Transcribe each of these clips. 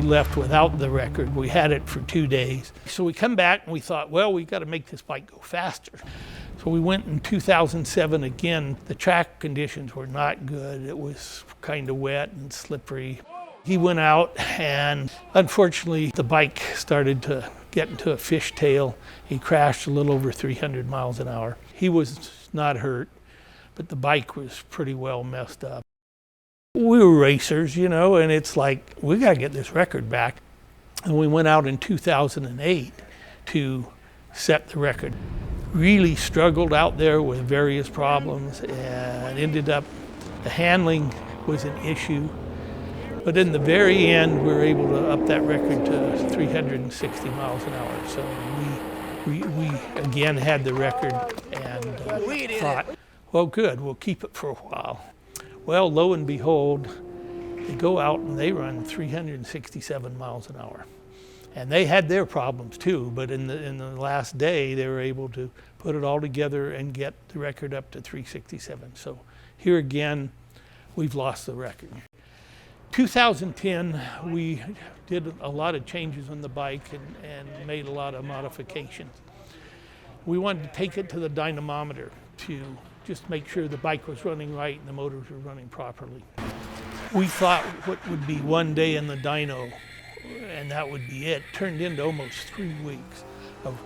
left without the record. We had it for 2 days. So we come back and we thought, well, we got to make this bike go faster. So we went in 2007 again. The track conditions were not good. It was kind of wet and slippery. He went out and unfortunately the bike started to get into a fishtail. He crashed a little over 300 miles an hour. He was not hurt, but the bike was pretty well messed up. We were racers, you know, and it's like, we got to get this record back. And we went out in 2008 to set the record. Really struggled out there with various problems and ended up, the handling was an issue. But in the very end, we were able to up that record to 360 miles an hour. So we again had the record and thought, well, good, we'll keep it for a while. Well, lo and behold, they go out and they run 367 miles an hour. And they had their problems too, but in the last day, they were able to put it all together and get the record up to 367. So here again, we've lost the record. 2010, we did a lot of changes on the bike and made a lot of modifications. We wanted to take it to the dynamometer to just make sure the bike was running right and the motors were running properly. We thought what would be 1 day in the dyno, and that would be it, turned into almost 3 weeks of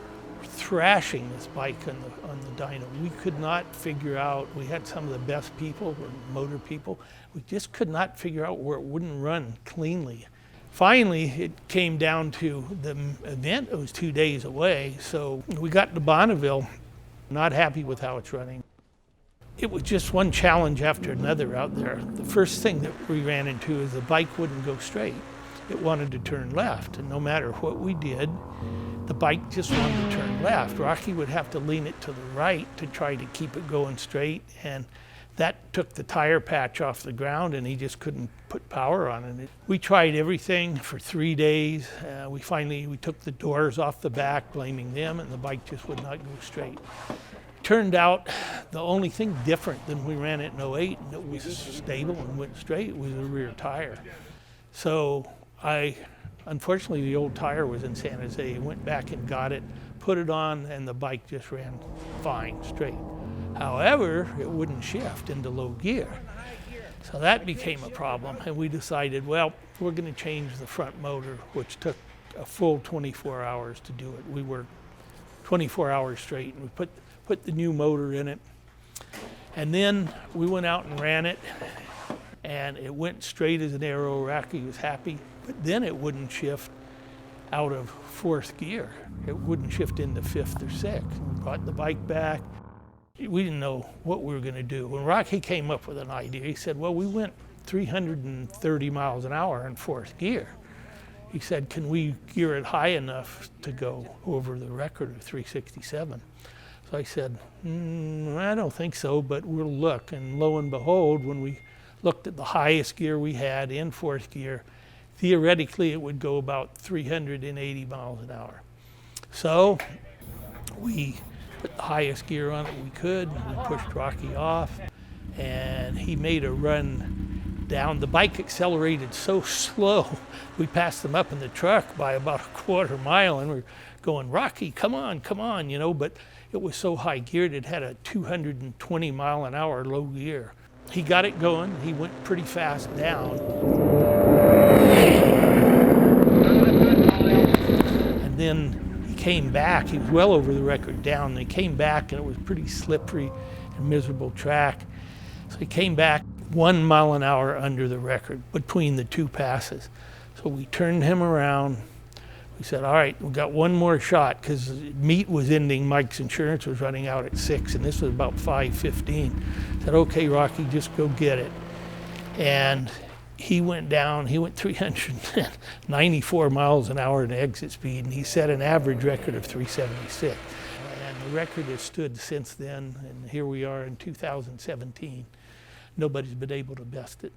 thrashing this bike on the dyno. We could not figure out, we had some of the best people, motor people, we just could not figure out where it wouldn't run cleanly. Finally, it came down to the event. It was 2 days away, so we got to Bonneville, not happy with how it's running. It was just one challenge after another out there. The first thing that we ran into is the bike wouldn't go straight. It wanted to turn left, and no matter what we did, the bike just wanted to turn left. Rocky would have to lean it to the right to try to keep it going straight, and that took the tire patch off the ground, and he just couldn't put power on it. We tried everything for 3 days. We took the doors off the back, blaming them, and the bike just would not go straight. Turned out the only thing different than we ran it in 08, and it was stable and went straight, was the rear tire. So unfortunately, the old tire was in San Jose. Went back and got it, put it on, and the bike just ran fine, straight. However, it wouldn't shift into low gear. So that became a problem, and we decided, well, we're going to change the front motor, which took a full 24 hours to do it. We worked 24 hours straight, and we put the new motor in it. And then we went out and ran it, and it went straight as an arrow. Rocky was happy, but then it wouldn't shift out of 4th gear. It wouldn't shift into 5th or 6th. We brought the bike back. We didn't know what we were going to do. When Rocky came up with an idea, he said, well, we went 330 miles an hour in 4th gear. He said, can we gear it high enough to go over the record of 367? So I said, I don't think so, but we'll look. And lo and behold, when we looked at the highest gear we had in 4th gear, theoretically it would go about 380 miles an hour. So we put the highest gear on it we could. We pushed Rocky off, and he made a run down. The bike accelerated so slow, we passed them up in the truck by about a 1/4 mile, and we're going, Rocky, come on, you know, but it was so high geared, it had a 220 mile an hour low gear. He got it going, he went pretty fast down. And then he came back, he was well over the record down, and he came back and it was pretty slippery and miserable track. So he came back 1 mile an hour under the record between the 2 passes. So we turned him around. We said, all right, we got one more shot, because meet was ending. Mike's insurance was running out at 6, and this was about 5:15. Said, okay, Rocky, just go get it. And he went down, he went 394 miles an hour in exit speed, and he set an average record of 376. And the record has stood since then, and here we are in 2017. Nobody's been able to best it.